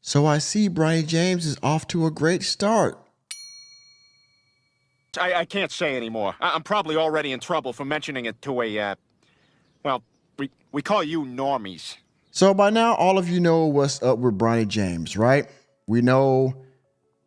So I see Bronny James is off to a great start. I can't say anymore. I'm probably already in trouble for mentioning it to well, we call you normies. So by now, all of you know what's up with Bronny James, right? We know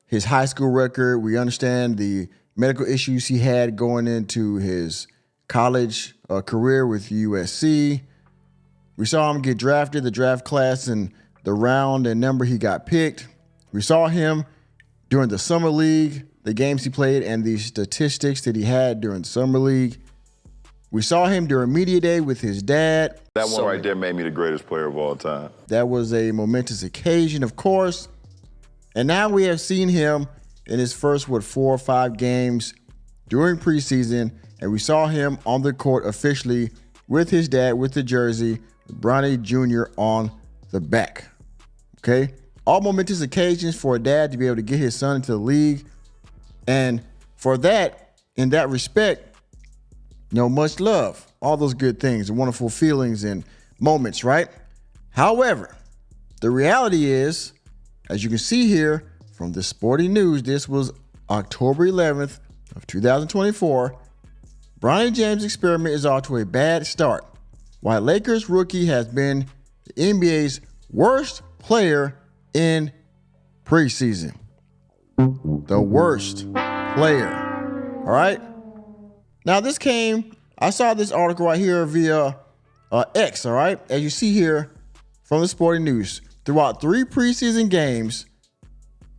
his high school record. We understand the medical issues he had going into his college career with USC. We saw him get drafted, the draft class and the round and number he got picked. We saw him during the summer league, the games he played and the statistics that he had during summer league. We saw him during media day with his dad. That one right there made me the greatest player of all time. That was a momentous occasion, of course. And now we have seen him in his first, 4 or 5 games during preseason. And we saw him on the court officially with his dad, with the jersey, with Bronny Jr. on the back. Okay? All momentous occasions for a dad to be able to get his son into the league. And for that, in that respect, much love, all those good things, the wonderful feelings and moments, right? However, the reality is, as you can see here from the Sporting News, this was October 11th of 2024. Bronny James' experiment is off to a bad start. While Lakers rookie has been the NBA's worst player in preseason. The worst player. All right? Now, I saw this article right here via X, all right? As you see here from the Sporting News, throughout 3 preseason games,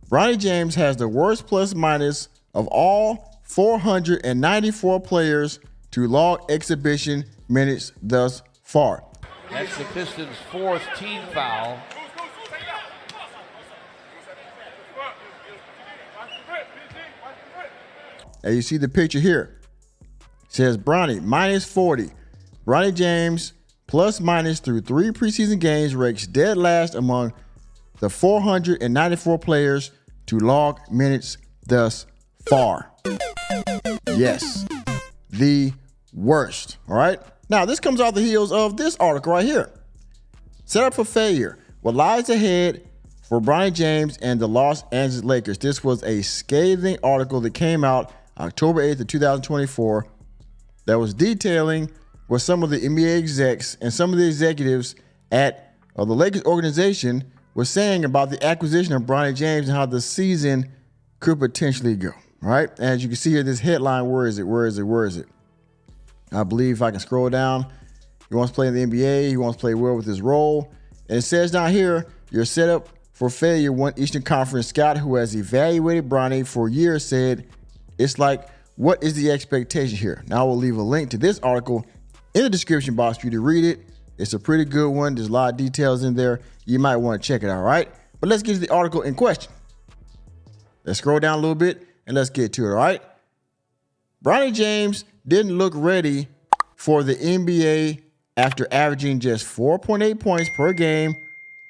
Bronny James has the worst plus minus of all 494 players to log exhibition minutes thus far. That's the Pistons' 4th team foul. As you see the picture here, it says Bronny minus 40. Bronny James plus minus through 3 preseason games ranks dead last among the 494 players to log minutes thus far. Yes, the worst. All right. Now, this comes off the heels of this article right here. Set up for failure. What lies ahead for Bronny James and the Los Angeles Lakers? This was a scathing article that came out October 8th of 2024 that was detailing what some of the NBA execs and some of the executives at the Lakers organization were saying about the acquisition of Bronny James and how the season could potentially go. All right. As you can see here, this headline, where is it? I believe if I can scroll down, he wants to play in the NBA. He wants to play well with his role. And it says down here, you're set up for failure. One Eastern Conference scout who has evaluated Bronny for years said, it's like, what is the expectation here? Now I will leave a link to this article in the description box for you to read it. It's a pretty good one. There's a lot of details in there. You might want to check it out, all right? But let's get to the article in question. Let's scroll down a little bit and let's get to it, all right? Bronny James didn't look ready for the NBA after averaging just 4.8 points per game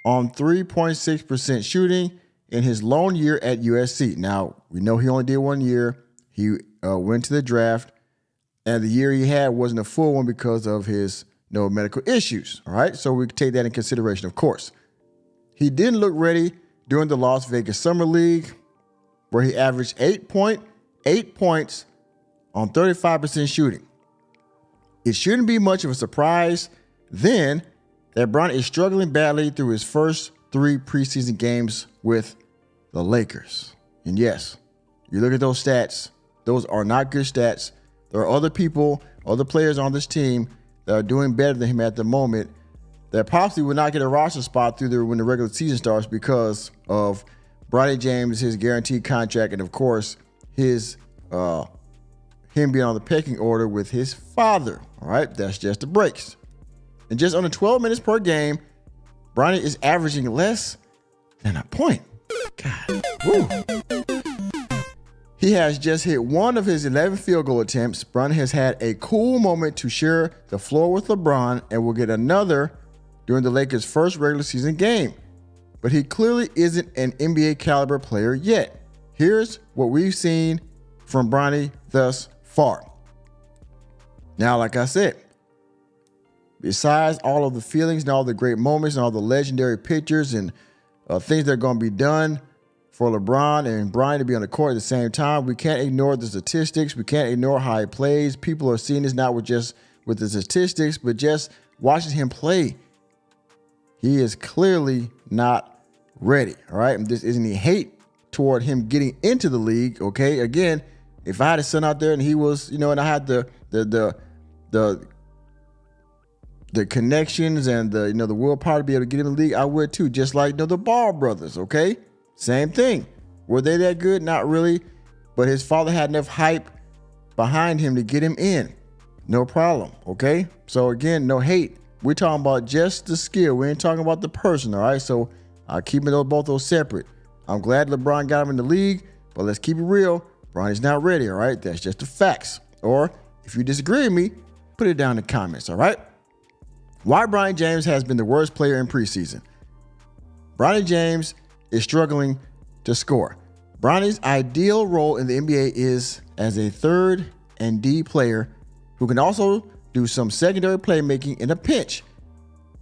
on 3.6% shooting in his lone year at USC. Now, we know he only did 1 year. He went to the draft, and the year he had wasn't a full one because of his medical issues. All right, so we can take that in consideration, of course. He didn't look ready during the Las Vegas Summer League, where he averaged 8.8 points on 35% shooting. It shouldn't be much of a surprise then that Bronny is struggling badly through his first 3 preseason games with the Lakers. And yes, you look at those stats, those are not good stats. There are other people, other players on this team that are doing better than him at the moment that possibly will not get a roster spot through there when the regular season starts because of Bronny James, his guaranteed contract, and of course, his him being on the pecking order with his father. All right, that's just the breaks. And just under 12 minutes per game, Bronny is averaging less than a point. God, woo. He has just hit 1 of his 11 field goal attempts. Bronny has had a cool moment to share the floor with LeBron and will get another during the Lakers' first regular season game. But he clearly isn't an NBA caliber player yet. Here's what we've seen from Bronny thus far. Now, like I said, besides all of the feelings and all the great moments and all the legendary pictures and things that are going to be done for LeBron and Bronny to be on the court at the same time. We can't ignore the statistics. We can't ignore how he plays. People are seeing this not with the statistics, but just watching him play. He is clearly not ready, all right? And this isn't any hate toward him getting into the league, okay? Again, if I had a son out there and he was, and I had the connections and the willpower to be able to get him in the league, I would too. Just like the Ball brothers, okay? Same thing. Were they that good? Not really. But his father had enough hype behind him to get him in. No problem, okay? So again, no hate. We're talking about just the skill. We ain't talking about the person, all right? So keeping both those separate. I'm glad LeBron got him in the league, but let's keep it real. Bronny's not ready, all right? That's just the facts. Or if you disagree with me, put it down in the comments, all right? Why Bronny James has been the worst player in preseason. Bronny James is struggling to score. Bronny's ideal role in the NBA is as a third and D player who can also do some secondary playmaking in a pinch.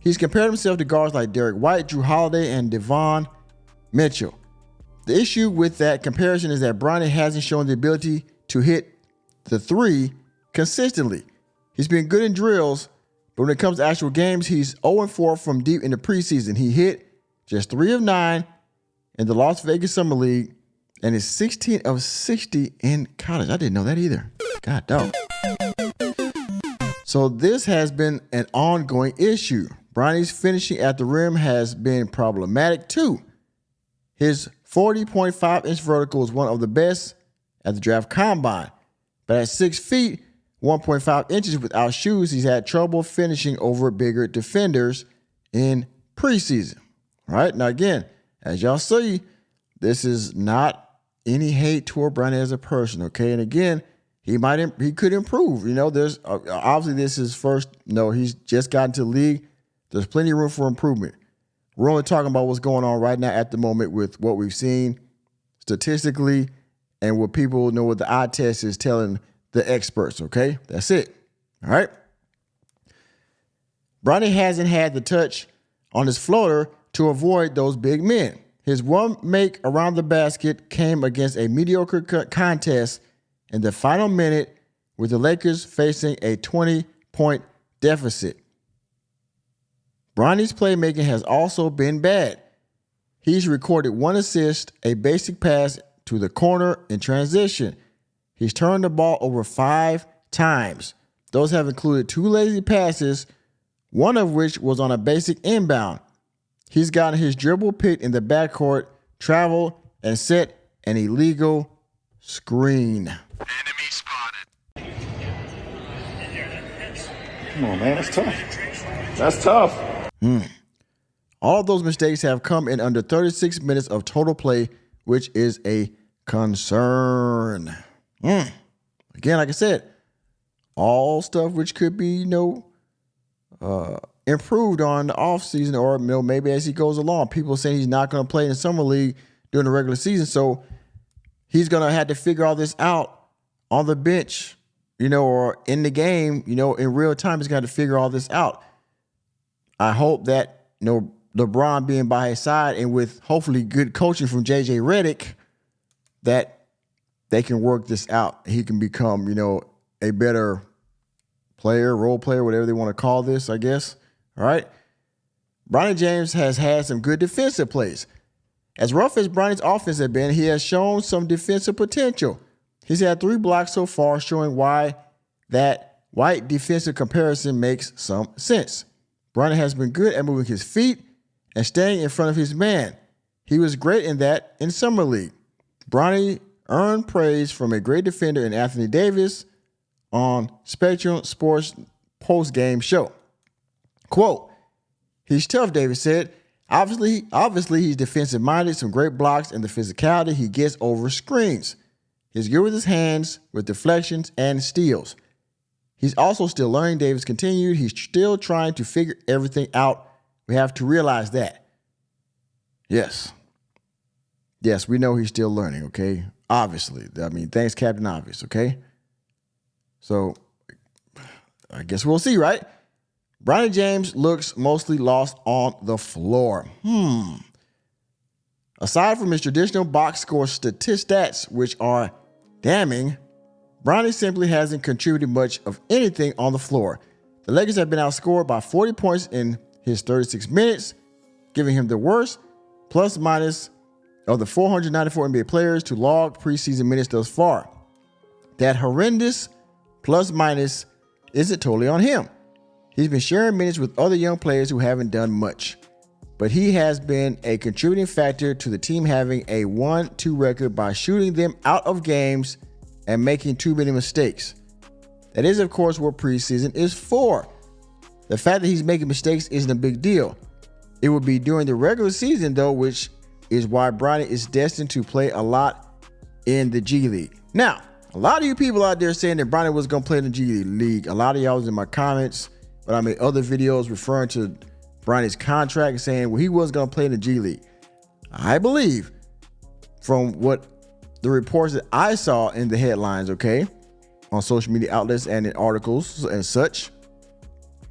He's compared himself to guards like Derek White, Drew Holiday, and Devon Mitchell. The issue with that comparison is that Bronny hasn't shown the ability to hit the three consistently. He's been good in drills, but when it comes to actual games, he's 0-4 from deep in the preseason. He hit just 3 of 9 in the Las Vegas Summer League and is 16 of 60 in college. I didn't know that either. God dog. So this has been an ongoing issue. Bronny's finishing at the rim has been problematic too. His 40.5-inch vertical is one of the best at the draft combine. But at 6 feet, 1.5 inches without shoes, he's had trouble finishing over bigger defenders in preseason. All right, now again, as y'all see, this is not any hate toward Bronny as a person, okay? And again, he could improve. There's obviously this is first. No, he's just gotten to the league. There's plenty of room for improvement. We're only talking about what's going on right now at the moment with what we've seen statistically and what people know what the eye test is telling the experts, okay? That's it, all right? Bronny hasn't had the touch on his floater to avoid those big men. His one make around the basket came against a mediocre contest in the final minute with the Lakers facing a 20-point deficit. Bronny's playmaking has also been bad. He's recorded 1 assist, a basic pass to the corner in transition. He's turned the ball over 5 times. Those have included 2 lazy passes, one of which was on a basic inbound. He's gotten his dribble picked in the backcourt, traveled, and set an illegal screen. Enemy spotted. Come on, man. That's tough. That's tough. All of those mistakes have come in under 36 minutes of total play, which is a concern. Again, like I said, all stuff which could be, improved on the offseason or maybe as he goes along. People saying he's not going to play in the summer league during the regular season, so he's going to have to figure all this out on the bench, or in the game, in real time. He's got to figure all this out. I hope that, LeBron being by his side and with hopefully good coaching from JJ Redick, that they can work this out. He can become, a better player, role player, whatever they want to call this, I guess. All right. Bronny James has had some good defensive plays. As rough as Bronny's offense has been, he has shown some defensive potential. He's had 3 blocks so far, showing why that White defensive comparison makes some sense. Bronny has been good at moving his feet and staying in front of his man. He was great in that in Summer League. Bronny earned praise from a great defender in Anthony Davis on Spectrum Sports post-game show. Quote, "He's tough," Davis said. Obviously, he's defensive-minded, some great blocks, and the physicality he gets over screens. He's good with his hands, with deflections and steals. He's also still learning, Davis continued. He's still trying to figure everything out. We have to realize that. Yes, we know he's still learning, okay? Obviously. Thanks, Captain Obvious, okay? So, I guess we'll see, right? Bronny James looks mostly lost on the floor. Aside from his traditional box score stats, which are damning, Bronny simply hasn't contributed much of anything on the floor. The Lakers have been outscored by 40 points in his 36 minutes, giving him the worst plus minus of the 494 NBA players to log preseason minutes thus far. That horrendous plus minus isn't totally on him. He's been sharing minutes with other young players who haven't done much, but he has been a contributing factor to the team having a 1-2 record by shooting them out of games and making too many mistakes. That is, of course, what preseason is for. The fact that he's making mistakes isn't a big deal. It would be during the regular season, though, which is why Bronny is destined to play a lot in the G League. Now, a lot of you people out there saying that Bronny was going to play in the G League. A lot of y'all was in my comments, but I made other videos referring to Bronny's contract and saying, well, he was going to play in the G League. I believe from what the reports that I saw in the headlines, okay, on social media outlets and in articles and such,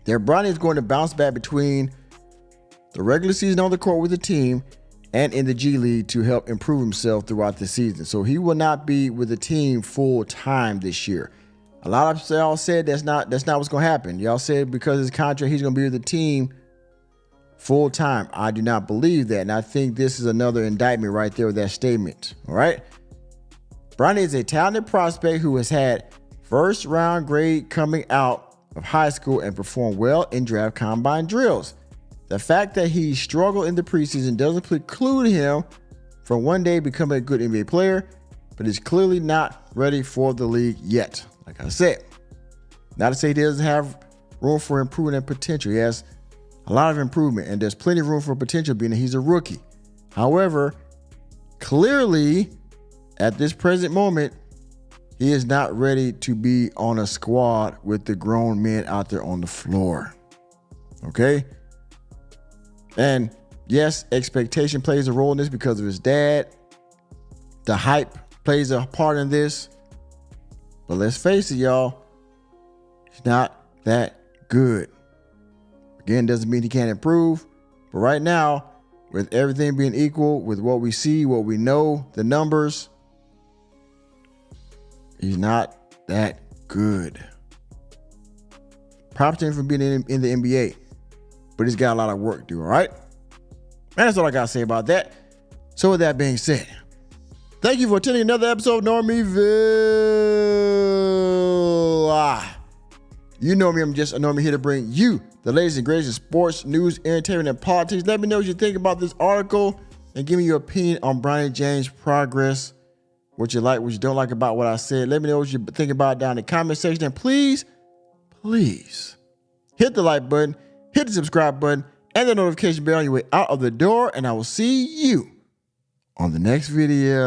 that Bronny is going to bounce back between the regular season on the court with the team and in the G League to help improve himself throughout the season. So he will not be with the team full time this year. A lot of y'all said that's not what's going to happen. Y'all said because of his contract, he's going to be with the team full time. I do not believe that. And I think this is another indictment right there with that statement. All right. Bronny is a talented prospect who has had first round grade coming out of high school and performed well in draft combine drills. The fact that he struggled in the preseason doesn't preclude him from one day becoming a good NBA player, but he's clearly not ready for the league yet. Like I said, not to say he doesn't have room for improvement and potential. He has a lot of improvement, and there's plenty of room for potential being that he's a rookie. However, clearly, at this present moment, he is not ready to be on a squad with the grown men out there on the floor. Okay? And yes, expectation plays a role in this because of his dad. The hype plays a part in this. But let's face it, y'all. He's not that good. Again, doesn't mean he can't improve. But right now, with everything being equal, with what we see, what we know, the numbers, he's not that good. Props to him for being in the NBA. But he's got a lot of work to do, all right? And that's all I got to say about that. So with that being said, thank you for attending another episode of Normieville. You know me, I'm just a Normie here to bring you the latest and greatest in sports, news, entertainment, and politics. Let me know what you think about this article and give me your opinion on Bronny James' progress, what you like, what you don't like about what I said. Let me know what you think about down in the comment section. And please, please hit the like button, hit the subscribe button, and the notification bell on your way out of the door. And I will see you on the next video.